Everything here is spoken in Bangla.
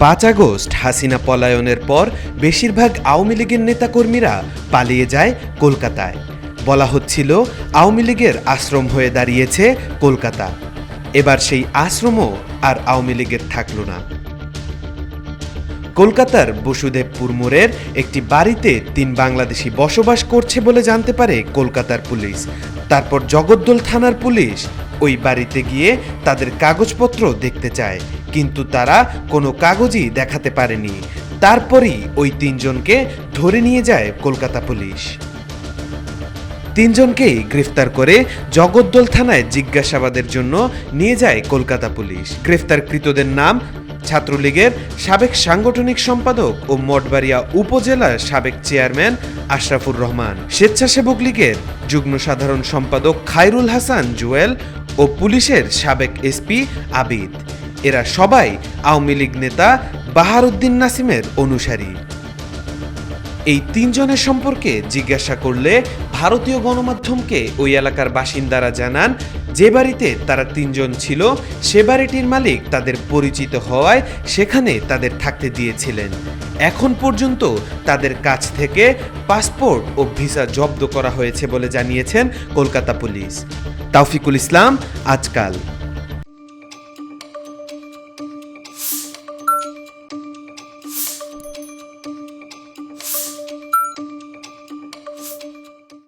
5 আগস্ট হাসিনা পলায়নের পর বেশিরভাগ আওয়ামী লীগের নেতাকর্মীরা পালিয়ে যায় কলকাতায়। বলা হচ্ছিল আওয়ামী লীগের আশ্রম হয়ে দাঁড়িয়েছে কলকাতা। এবার সেই আশ্রমও আর আওয়ামী লীগের থাকল না। কলকাতার বসুদেবপুর মোড়ের একটি বাড়িতে 3 বাংলাদেশি বসবাস করছে বলে জানতে পারে কলকাতার পুলিশ। তারপর জগদ্দল থানার পুলিশ ওই বাড়িতে গিয়ে তাদের কাগজপত্র দেখতে চায়, কিন্তু তারা কোনো কাগজই দেখাতে পারেনি। তারপরই ওই 3 জনকে ধরে নিয়ে যায় কলকাতা পুলিশ। 3 জনকেই গ্রেফতার করে জগদ্দল থানায় জিজ্ঞাসাবাদের জন্য নিয়ে যায় কলকাতা পুলিশ। গ্রেফতারকৃতদের নাম ছাত্রলীগের সাবেক সাংগঠনিক সম্পাদক ও মঠবাড়িয়া উপজেলার সাবেক চেয়ারম্যান আশরাফুর রহমান, স্বেচ্ছাসেবক লীগের যুগ্ম সাধারণ সম্পাদক খায়রুল হাসান জুয়েল ও পুলিশের সাবেক এসপি আবিদ। এরা সবাই আওয়ামী লীগ নেতা বাহারউদ্দিন নাসিমের অনুসারী। এই 3 জনের সম্পর্কে জিজ্ঞাসা করলে ভারতীয় গণমাধ্যমকে ওই এলাকার বাসিন্দারা জানান, যে বাড়িতে তারা 3 জন ছিল সে বাড়িটির মালিক তাদের পরিচিত হওয়ায় সেখানে তাদের থাকতে দিয়েছিলেন। এখন পর্যন্ত তাদের কাছ থেকে পাসপোর্ট ও ভিসা জব্দ করা হয়েছে বলে জানিয়েছেন কলকাতা পুলিশ। তাওফিকুল ইসলাম, আজকাল।